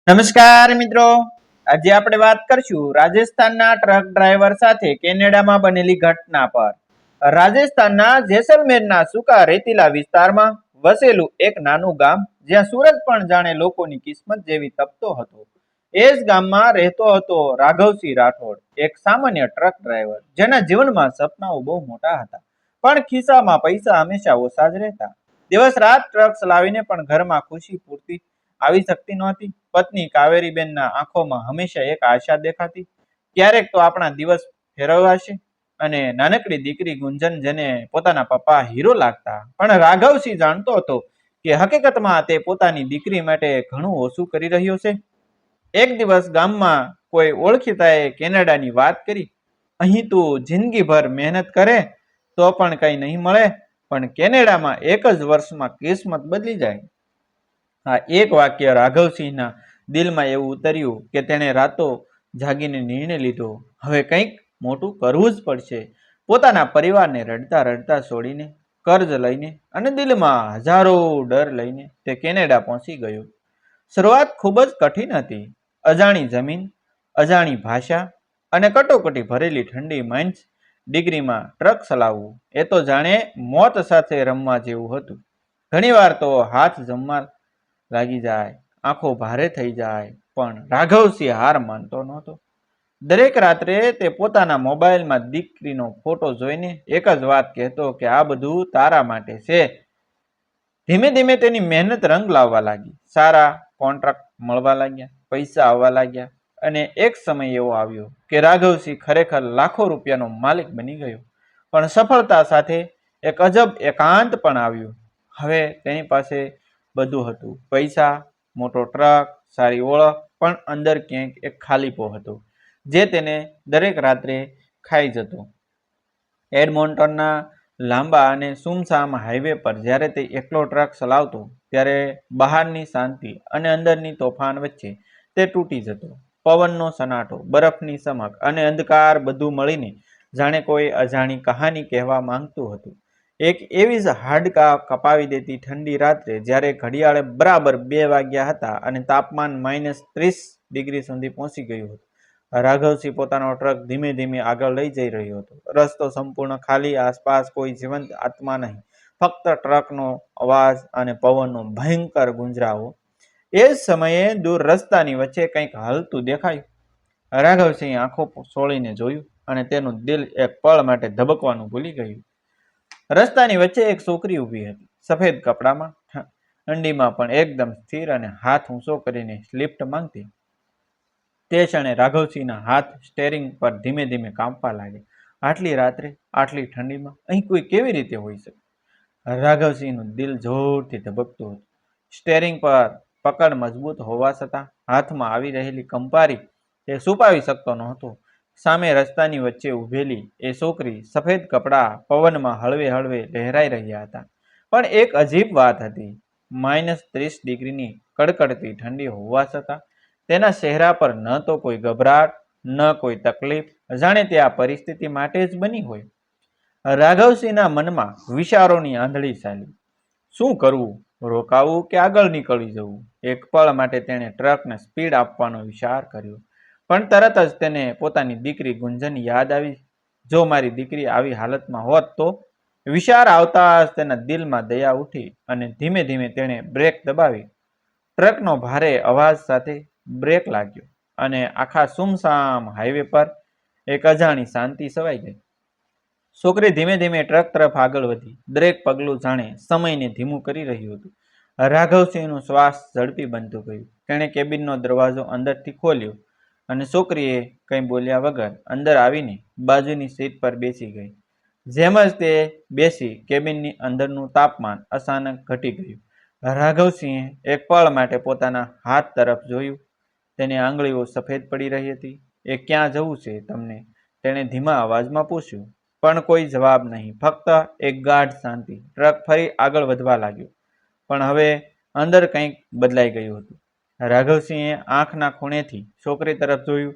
નમસ્કાર મિત્રો, આજે આપણે વાત કરશું રાજસ્થાનના ટ્રક ડ્રાઈવર સાથે કેનેડામાં બનેલી ઘટના પર. રાજસ્થાનના જેસલમેરના સૂકા રેતીલા વિસ્તારમાં વસેલું એક નાનું ગામ, જ્યાં સૂરજ પણ જાણે લોકોની કિસ્મત જેવી તપતો હતો. એ જ ગામમાં રહેતો હતો રાઘવસિંહ રાઠોડ, એક સામાન્ય ટ્રક ડ્રાઈવર, જેના જીવનમાં સપનાઓ બહુ મોટા હતા, પણ ખિસ્સામાં પૈસા હંમેશા ઓછા જ રહેતા. દિવસ રાત ટ્રક ચલાવીને પણ ઘરમાં ખુશી પૂરતી આવી શકતી નહોતી. પત્ની કાવેરીબેનના આંખોમાં હંમેશા એક આશા દેખાતી, ક્યારેક તો આપણા દિવસ ફેરવાશે. અને નાનકડી દીકરી ગુંજન, જેને પોતાના પપ્પા હીરો લાગતા, પણ રાઘવસિંહ જાણતો હતો કે હકીકતમાં તે પોતાની દીકરી માટે ઘણું ઓછું કરી રહ્યો છે. એક દિવસ ગામમાં કોઈ ઓળખીતાએ કેનેડાની વાત કરી. અહીં તું જિંદગીભર મહેનત કરે તો પણ કંઈ નહીં મળે, પણ કેનેડામાં એક જ વર્ષમાં કિસ્મત બદલી જાય. આ એક વાક્ય રાઘવસિંહના દિલમાં એવું ઉતર્યું કે તેણે રાતો જાગીને નિર્ણય લીધો, હવે કંઈક મોટું કરવું જ પડશે. પોતાના પરિવારને રડતા રડતા છોડીને, કર્જ લઈને અને દિલમાં હજારો ડર લઈને તે કેનેડા પહોંચી ગયો. શરૂઆત ખૂબ જ કઠિન હતી. અજાણી જમીન, અજાણી ભાષા અને કટોકટી ભરેલી ઠંડી માઇન્સ ડિગ્રીમાં ટ્રક ચલાવવું, એ તો જાણે મોત સાથે રમવા જેવું હતું. ઘણીવાર તો હાથ જમવા લાગી જાય, આંખો ભારે થઈ જાય, પણ રાઘવસિંહ હાર માનતો નહોતો. દરેક રાત્રે તે પોતાના મોબાઈલમાં દીકરીનો ફોટો જોઈને એક જ વાત કહેતો કે આ બધું તારા માટે છે. ધીમે ધીમે તેની મહેનત રંગ લાવવા લાગી. સારા કોન્ટ્રાક્ટ મળવા લાગ્યા, પૈસા આવવા લાગ્યા, અને એક સમય એવો આવ્યો કે રાઘવસિંહ ખરેખર લાખો રૂપિયાનો માલિક બની ગયો. પણ સફળતા સાથે એક અજબ એકાંત પણ આવ્યું. હવે તેની પાસે બધું હતું, પૈસા, મોટો ટ્રક, સારી ઓળખ, પણ અંદર ક્યાંક એક ખાલીપો હતો, જે તેને દરેક રાત્રે ખાઈ જતો. એડમોન્ટનના લાંબા અને સુમસામ હાઈવે પર જ્યારે તે એકલો ટ્રક ચલાવતો, ત્યારે બહારની શાંતિ અને અંદરની તોફાન વચ્ચે તે તૂટી જતો. પવનનો સનાટો, બરફની ચમક અને અંધકાર, બધું મળીને જાણે કોઈ અજાણી કહાની કહેવા માંગતું હતું. એક એવી જ હાડકાં કપાવી દેતી ઠંડી રાત્રે, જ્યારે ઘડિયાળે બરાબર 2 વાગ્યા હતા અને તાપમાન -30 ડિગ્રી સુધી પહોંચી ગયું હતું, રાઘવસિંહ પોતાનો ટ્રક ધીમે ધીમે આગળ લઈ જઈ રહ્યો હતો. રસ્તો સંપૂર્ણ ખાલી, આસપાસ કોઈ જીવંત આત્મા નહીં, ફક્ત ટ્રકનો અવાજ અને પવનનો ભયંકર ગુંજરાવો. એ જ સમયે દૂર રસ્તાની વચ્ચે કંઈક હલતું દેખાયું. રાઘવસિંહ આંખો સોળીને જોયું, અને તેનું દિલ એક પળ માટે ધબકવાનું ભૂલી ગયું. રસ્તાની વચ્ચે એક છોકરી ઊભી હતી, સફેદ કપડામાં, ઠંડીમાં પણ એકદમ સ્થિર અને હાથ ઊંચો કરીને લિફ્ટ માંગતી. તે ક્ષણે રાઘવસિંહના હાથ સ્ટેરિંગ પર ધીમે ધીમે કાંપવા લાગ્યા. આટલી રાત્રે, આટલી ઠંડીમાં અહીં કોઈ કેવી રીતે હોઈ શકે? રાઘવસિંહનું દિલ જોરથી ધબકતું હતું. સ્ટેરિંગ પર પકડ મજબૂત હોવા છતાં હાથમાં આવી રહેલી કંપારી તે છુપાવી શકતો નહોતો. સામે રસ્તાની વચ્ચે ઊભેલી એ છોકરી, સફેદ કપડાં પવનમાં હળવે હળવે લહેરાઈ રહ્યા હતા. પણ એક અજીબ વાત હતી, -30 ડિગ્રીની કડકડતી ઠંડી હોવા છતાં તેના ચહેરા પર ન તો કોઈ ગભરાટ, ન કોઈ તકલીફ, જાણે તે આ પરિસ્થિતિ માટે જ બની હોય. રાઘવસિંહના મનમાં વિચારોની આંધળી ચાલી. શું કરવું? રોકાવું કે આગળ નીકળી જવું? એક પળ માટે તેણે ટ્રકને સ્પીડ આપવાનો વિચાર કર્યો, પણ તરત જ તેને પોતાની દીકરી ગુંજન યાદ આવી. જો મારી દીકરી આવી હાલતમાં હોત તો? વિચાર આવતા જ તેના દિલમાં દયા ઉઠી, અને ધીમે ધીમે તેણે બ્રેક દબાવી. ટ્રકનો ભારે અવાજ સાથે બ્રેક લાગ્યો, અને આખા સુમસામ હાઈવે પર એક અજાણી શાંતિ છવાઈ ગઈ. છોકરી ધીમે ધીમે ટ્રક તરફ આગળ વધી, દરેક પગલું જાણે સમયને ધીમું કરી રહ્યું હતું. રાઘવસિંહનું શ્વાસ ઝડપી બનતું ગયું. તેણે કેબિનનો દરવાજો અંદરથી ખોલ્યો, અને છોકરીએ કંઈ બોલ્યા વગર અંદર આવીને બાજુની સીટ પર બેસી ગઈ. જેમ જ તે બેસી, કેબિનની અંદરનું તાપમાન અચાનક ઘટી ગયું. રાઘવસિંહે એક પળ માટે પોતાના હાથ તરફ જોયું. તેની આંગળીઓ સફેદ પડી રહી હતી. એ ક્યાં જવું છે તમને? તેણે ધીમા અવાજમાં પૂછ્યું. પણ કોઈ જવાબ નહીં, ફક્ત એક ગાઢ શાંતિ. ટ્રક ફરી આગળ વધવા લાગ્યો, પણ હવે અંદર કંઈક બદલાઈ ગયું હતું. રાઘવસિંહે આંખના ખૂણેથી છોકરી તરફ જોયું.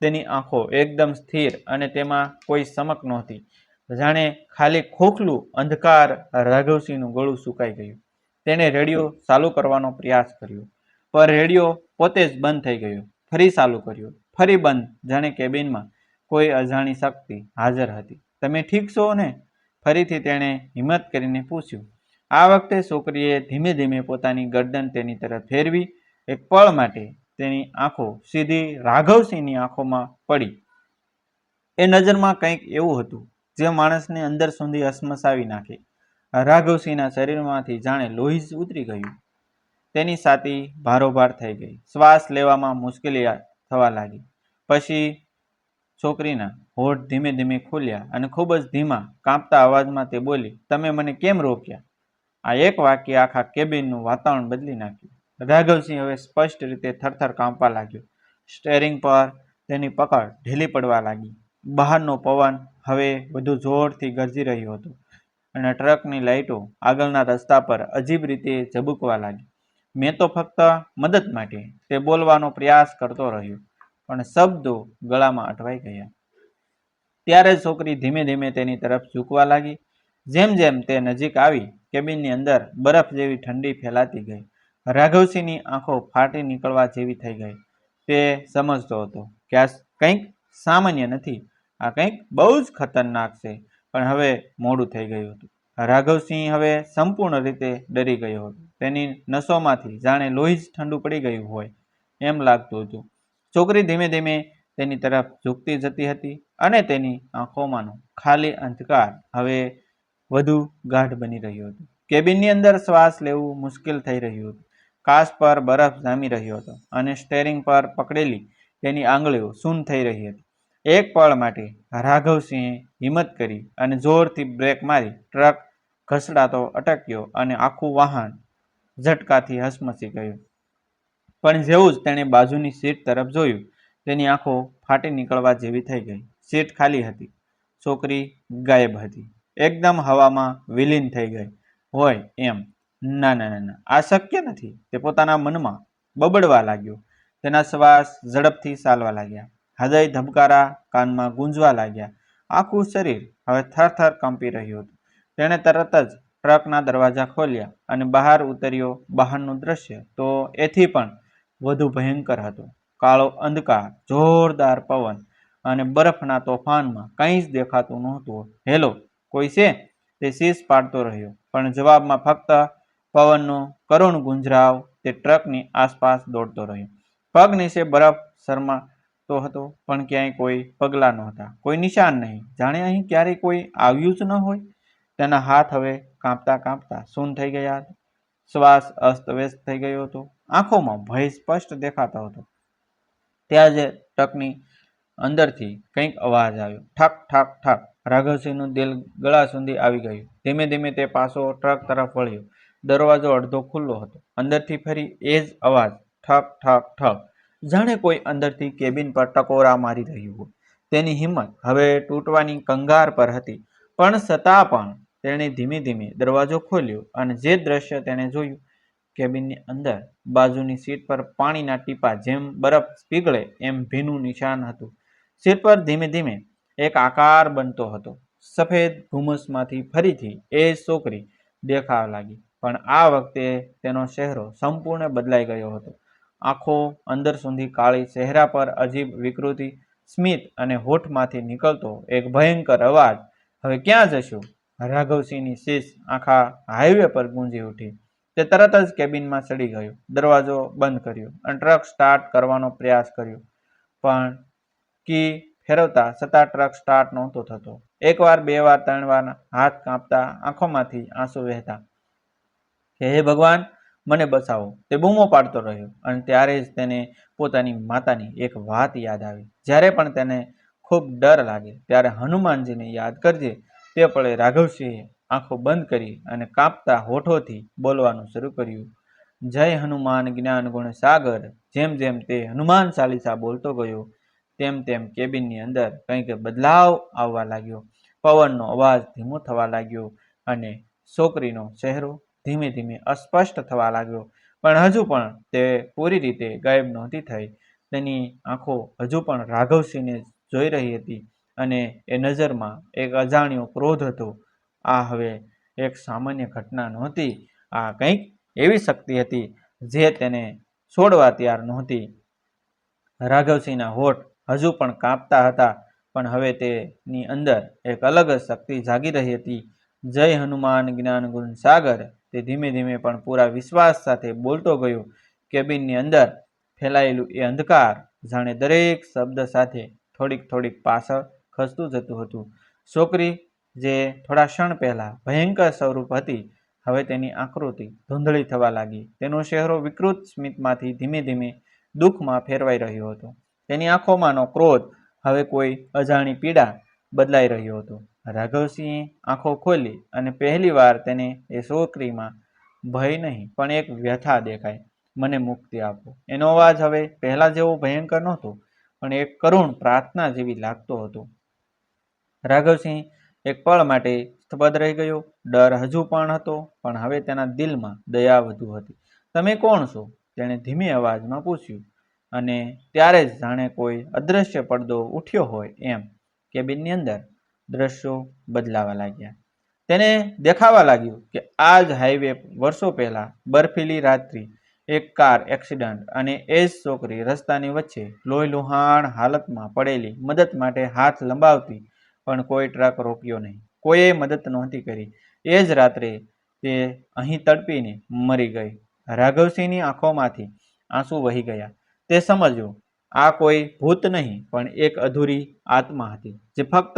તેની આંખો એકદમ સ્થિર, અને તેમાં કોઈ ચમક નહોતી, જાણે ખાલી ખોખલું અંધકાર. રાઘવસિંહનું ગળું સુકાઈ ગયું. તેણે રેડિયો ચાલુ કરવાનો પ્રયાસ કર્યો, પર રેડિયો પોતે જ બંધ થઈ ગયો. ફરી ચાલુ કર્યો, ફરી બંધ, જાણે કેબિનમાં કોઈ અજાણી શક્તિ હાજર હતી. તમે ઠીક છો ને? ફરીથી તેણે હિંમત કરીને પૂછ્યું. આ વખતે છોકરીએ ધીમે ધીમે પોતાની ગરદન તેની તરફ ફેરવી. એક પળ માટે તેની આંખો સીધી રાઘવસિંહની આંખોમાં પડી. એ નજરમાં કંઈક એવું હતું જે માણસને અંદર સુધી હસમસાવી નાખે. રાઘવસિંહના શરીરમાંથી જાણે લોહી જ ઉતરી ગયું. તેની છાતી ભારોભાર થઈ ગઈ. શ્વાસ લેવામાં મુશ્કેલી થવા લાગી. પછી છોકરીના હોઠ ધીમે ધીમે ખુલ્યા અને ખૂબ જ ધીમા કાંપતા અવાજમાં તે બોલી, તમે મને કેમ રોક્યા? આ એક વાક્ય આખા કેબિનનું વાતાવરણ બદલી નાખ્યું. રાઘવસિંહ હવે સ્પષ્ટ રીતે થરથર કાંપવા લાગ્યો. સ્ટેરિંગ પર તેની પકડ ઢીલી પડવા લાગી. બહારનો પવન હવે વધુ જોરથી ગરજી રહ્યો હતો અને ટ્રકની લાઇટો આગળના રસ્તા પર અજીબ રીતે ઝબૂકવા લાગી. મેં તો ફક્ત મદદ માટે તે બોલવાનો પ્રયાસ કરતો રહ્યો, પણ શબ્દો ગળામાં અટવાઈ ગયા. ત્યારે છોકરી ધીમે ધીમે તેની તરફ ઝૂકવા લાગી. જેમ જેમ તે નજીક આવી, કેબિનની અંદર બરફ જેવી ઠંડી ફેલાતી ગઈ. રાઘવસિંહની આંખો ફાટી નીકળવા જેવી થઈ ગઈ. તે સમજતો હતો કે આ કંઈક સામાન્ય નથી, આ કંઈક બહુ જ ખતરનાક છે. પણ હવે મોડું થઈ ગયું હતું. રાઘવસિંહ હવે સંપૂર્ણ રીતે ડરી ગયો હતો. તેની નસોમાંથી જાણે લોહી જ ઠંડુ પડી ગયું હોય એમ લાગતું હતું. છોકરી ધીમે ધીમે તેની તરફ ઝૂકતી જતી હતી અને તેની આંખોમાંનો ખાલી અંધકાર હવે વધુ ગાઢ બની રહ્યો હતો. કેબિનની અંદર શ્વાસ લેવું મુશ્કેલ થઈ રહ્યું હતું. કાચ પર બરફ જામી રહ્યો હતો અને સ્ટેરિંગ પર પકડેલી તેની આંગળીઓ સૂન થઈ રહી હતી. એક પળ માટે રાઘવસિંહે હિંમત કરી અને જોરથી બ્રેક મારી. ટ્રક ઘસડાતો અટક્યો અને આખું વાહન ઝટકાથી હસમસી ગયું. પણ જેવું જ તેણે બાજુની સીટ તરફ જોયું, તેની આંખો ફાટી નીકળવા જેવી થઈ ગઈ. સીટ ખાલી હતી. છોકરી ગાયબ હતી. એકદમ હવામાં વિલીન થઈ ગઈ હોય એમ. ના ના ના, આ શક્ય નથી, તે પોતાના મનમાં બબડવા લાગ્યો. તેના શ્વાસ ઝડપથી ચાલવા લાગ્યા. હૃદય ધબકારા કાનમાં ગુંજવા લાગ્યા. આખું શરીર હવે થરથર કંપી રહ્યું હતું. તેણે તરત જ ટ્રકના દરવાજા ખોલ્યા અને બહાર ઉતર્યો. બહારનું દ્રશ્ય તો એથી પણ વધુ ભયંકર હતું. કાળો અંધકાર, જોરદાર પવન અને બરફના તોફાનમાં કંઈ જ દેખાતું નહોતું. હેલો, કોઈ છે? તે શીશ પાડતો રહ્યો, પણ જવાબમાં ફક્ત પવનનો કરુણ ગુંજરાવ. તે ટ્રકની આસપાસ દોડતો રહ્યો. પગ નીચે બરફ શરમાતો હતો, પણ ક્યાંય કોઈ પગલાં નહોતા, કોઈ નિશાન નહીં, જાણે અહીં ક્યારેય કોઈ આવ્યું જ ન હોય. તેના હાથ હવે કાંપતા કાંપતા સૂન થઈ ગયા હતા. શ્વાસ અસ્તવ્યસ્ત થઈ ગયો હતો. આંખોમાં ભય સ્પષ્ટ દેખાતો હતો. ત્યાં જ ટ્રકની અંદરથી કંઈક અવાજ આવ્યો. ઠક ઠક ઠક. રાઘવસિંહનું દિલ ગળા સુધી આવી ગયું. ધીમે ધીમે તે પાછો ટ્રક તરફ વળ્યો. દરવાજો અડધો ખુલ્લો હતો. અંદરથી ફરી એ જ અવાજ, ઠક ઠક ઠક, જાણે કોઈ અંદરથી કેબિન પર ટકોરા મારી રહ્યું હોય. તેની હિંમત હવે તૂટવાની કંગાર પર હતી, પણ છતાં પણ તેણે ધીમે ધીમે દરવાજો ખોલ્યો અને જે દ્રશ્ય તેણે જોયું, કેબિનની અંદર બાજુની સીટ પર પાણીના ટીપા જેમ બરફ પીગળે એમ ભીનું નિશાન હતું. સીટ પર ધીમે ધીમે એક આકાર બનતો હતો. સફેદ ધુમ્મસમાંથી ફરીથી એ છોકરી દેખાવા લાગી, પણ આ વખતે તેનો ચહેરો સંપૂર્ણ બદલાઈ ગયો હતો. આંખો અંદર સુધી કાળી, ચહેરા પર અજીબ વિકૃતિ, સ્મિત અને હોઠમાંથી નીકળતો એક ભયંકર અવાજ, હવે ક્યાં જશું? રાઘવસિંહની શીશ આખા હાઈવે પર ગુંજી ઉઠી. તે તરત જ કેબિનમાં ચડી ગયો, દરવાજો બંધ કર્યો અને ટ્રક સ્ટાર્ટ કરવાનો પ્રયાસ કર્યો, પણ કી ફેરવતા છતાં ટ્રક સ્ટાર્ટ નહોતો થતો. એકવાર, બે વાર, ત્રણ વાર, હાથ કાંપતા, આંખોમાંથી આંસુ વહેતા કે હે ભગવાન, મને બચાવો, તે બૂમો પાડતો રહ્યો. અને ત્યારે જ તેને પોતાની માતાની એક વાત યાદ આવી. જ્યારે પણ તેને ખૂબ ડર લાગે ત્યારે હનુમાનજીને યાદ કરજે. તે પળે રાઘવસિંહે આંખો બંધ કરી અને કાંપતા હોઠોથી બોલવાનું શરૂ કર્યું, જય હનુમાન જ્ઞાન ગુણ સાગર. જેમ જેમ તે હનુમાન ચાલીસા બોલતો ગયો, તેમ તેમ કેબિનની અંદર કંઈક બદલાવ આવવા લાગ્યો. પવનનો અવાજ ધીમો થવા લાગ્યો અને છોકરીનો ચહેરો ધીમે ધીમે અસ્પષ્ટ થવા લાગ્યો. પણ હજુ પણ તે પૂરી રીતે ગાયબ નહોતી થઈ. તેની આંખો હજુ પણ રાઘવસિંહને જોઈ રહી હતી અને એ નજરમાં એક અજાણ્યો ક્રોધ હતો. આ હવે એક સામાન્ય ઘટના નહોતી. આ કંઈક એવી શક્તિ હતી જે તેને છોડવા તૈયાર નહોતી. રાઘવસિંહના હોઠ હજુ પણ કાંપતા હતા, પણ હવે તેની અંદર એક અલગ જ શક્તિ જાગી રહી હતી. જય હનુમાન જ્ઞાન ગુણ સાગર, તે ધીમે ધીમે પણ પૂરા વિશ્વાસ સાથે બોલતો ગયો. કેબિનની અંદર ફેલાયેલું એ અંધકાર જાણે દરેક શબ્દ સાથે થોડીક પાછળ ખસતું જતું હતું. છોકરી જે થોડા ક્ષણ પહેલા ભયંકર સ્વરૂપ હતી, હવે તેની આકૃતિ ધૂંધળી થવા લાગી. તેનો ચહેરો વિકૃત સ્મિતમાંથી ધીમે ધીમે દુઃખમાં ફેરવાઈ રહ્યો હતો. તેની આંખોમાંનો ક્રોધ હવે કોઈ અજાણી પીડા બદલાઈ રહ્યો હતો. રાઘવસિંહે આંખો ખોલી અને પહેલી વાર તેને એ છોકરીમાં ભય નહીં પણ એક વ્યથા દેખાય. મને મુક્તિ આપો. એનો અવાજ હવે પહેલા જેવો ભયંકર નહોતો, પણ એક કરુણ પ્રાર્થના જેવી લાગતો હતો. રાઘવસિંહ એક પળ માટે સ્તબ્ધ રહી ગયો. ડર હજુ પણ હતો, પણ હવે તેના દિલમાં દયા વધુ હતી. તમે કોણ છો? તેણે ધીમી અવાજમાં પૂછ્યું. અને ત્યારે જ જાણે કોઈ અદૃશ્ય પડદો ઉઠ્યો હોય એમ કેબિનની અંદર દ્રશ્યો બદલાવા લાગ્યા. તેને દેખાવા લાગ્યું કે આ જ હાઈવે વર્ષો પહેલા બર્ફીલી રાત્રિ, એક કાર એક્સિડન્ટ, અને એ જ છોકરી રસ્તાની વચ્ચે લોહીલુહાણ હાલતમાં પડેલી, મદદ માટે હાથ લંબાવતી, પણ કોઈ ટ્રક રોક્યો નહીં, કોઈએ મદદ નહોતી કરી. એ જ રાત્રે તે અહીં તડપીને મરી ગઈ. રાઘવસિંહની આંખોમાંથી આંસુ વહી ગયા. તે સમજ્યો, આ કોઈ ભૂત નહીં પણ એક અધૂરી આત્મા હતી, જે ફક્ત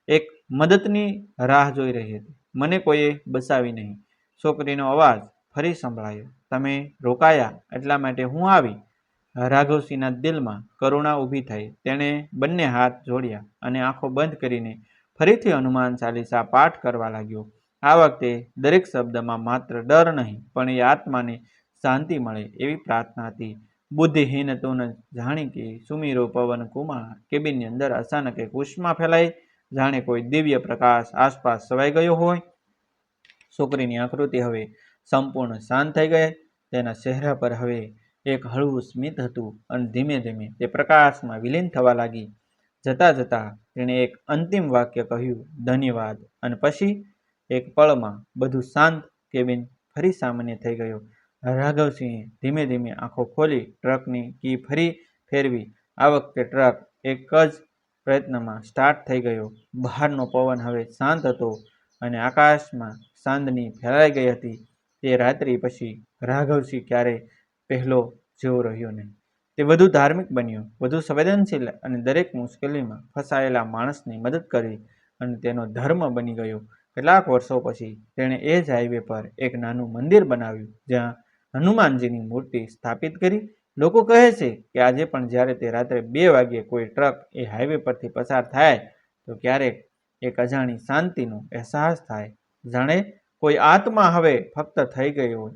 એક મદદની રાહ જોઈ રહી હતી. મને કોઈએ બચાવી નહીં. છોકરીનો અવાજ ફરી સંભળાયો. તમે રોકાયા એટલા માટે હું આવી. રાઘવસિંહના દિલમાં કરુણા ઊભી થઈ. તેણે બંને હાથ જોડ્યા અને આંખો બંધ કરીને ફરીથી હનુમાન ચાલીસા પાઠ કરવા લાગ્યો. આ વખતે દરેક શબ્દમાં માત્ર ડર નહીં પણ એ આત્માને શાંતિ મળે એવી પ્રાર્થના હતી. બુદ્ધિહીન તું જાણી કે સુમીરો પવન કુમાર. કેબિનની અંદર અચાનક એક ઉષ્મા ફેલાઈ, જાણે કોઈ દિવ્ય પ્રકાશ આસપાસ છવાઈ ગયો હોય. છોકરીની આકૃતિ હવે સંપૂર્ણ શાંત થઈ ગઈ. તેના ચહેરા પર હવે એક હળવું સ્મિત હતું અને ધીમે ધીમે તે પ્રકાશમાં વિલીન થવા લાગી. જતા જતા તેણે એક અંતિમ વાક્ય કહ્યું, ધન્યવાદ. અને પછી એક પળમાં બધું શાંત. કેબિન ફરી સામાન્ય થઈ ગયો. રાઘવસિંહે ધીમે ધીમે આંખો ખોલી ટ્રકની કી ફરી ફેરવી. આ વખતે ટ્રક એક જ પ્રયત્નમાં સ્ટાર્ટ થઈ ગયો. બહારનો પવન હવે શાંત હતો અને આકાશમાં ચાંદની ફેલાઈ ગઈ હતી. તે રાત્રિ પછી રાઘવસિંહ ક્યારેય પહેલો જેવો રહ્યો નહીં. તે વધુ ધાર્મિક બન્યો, વધુ સંવેદનશીલ, અને દરેક મુશ્કેલીમાં ફસાયેલા માણસની મદદ કરી અને તેનો ધર્મ બની ગયો. કેટલાક વર્ષો પછી તેણે એ જ હાઈવે પર એક નાનું મંદિર બનાવ્યું, જ્યાં હનુમાનજીની મૂર્તિ સ્થાપિત કરી. લોકો કહે છે કે આજે પણ જ્યારે તે રાત્રે 2 વાગ્યે કોઈ ટ્રક એ હાઈવે પરથી પસાર થાય તો ક્યારેક એક અજાણી શાંતિનો અહેસાસ થાય, જાણે કોઈ આત્મા હવે ફક્ત થઈ ગઈ હોય,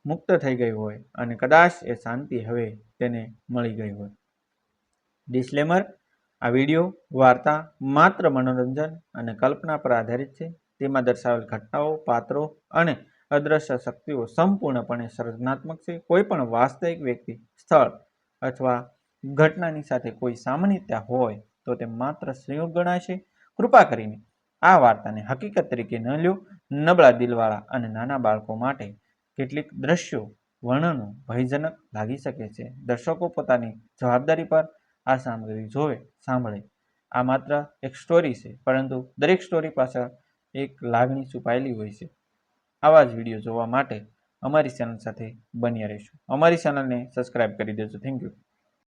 મુક્ત થઈ ગઈ હોય, અને કદાચ એ શાંતિ હવે તેને મળી ગઈ હોય. ડિસ્ક્લેમર: આ વિડીયો વાર્તા માત્ર મનોરંજન અને કલ્પના પર આધારિત છે. તેમાં દર્શાવેલ ઘટનાઓ, પાત્રો અને અદ્રશ્ય શક્તિઓ સંપૂર્ણપણે સર્જનાત્મક છે. કોઈ પણ વાસ્તવિક વ્યક્તિ, સ્થળ અથવા ઘટનાની સાથે કોઈ સામાન્યતા હોય તો તે માત્ર સંયોગ ગણાશે. કૃપા કરીને આ વાર્તાને હકીકત તરીકે ન લો. નબળા દિલવાળા અને નાના બાળકો માટે કેટલીક દ્રશ્યો વર્ણનો ભયજનક લાગી શકે છે. દર્શકો પોતાની જવાબદારી પર આ સામગ્રી જોવે સાંભળે. આ માત્ર એક સ્ટોરી છે, પરંતુ દરેક સ્ટોરી પાછળ એક લાગણી છુપાયેલી હોય છે. આવા જ વિડીયો જોવા માટે અમારી ચેનલ સાથે બન્યા રહેશો. અમારી ચેનલને સબસ્ક્રાઇબ કરી દેજો. Thank you.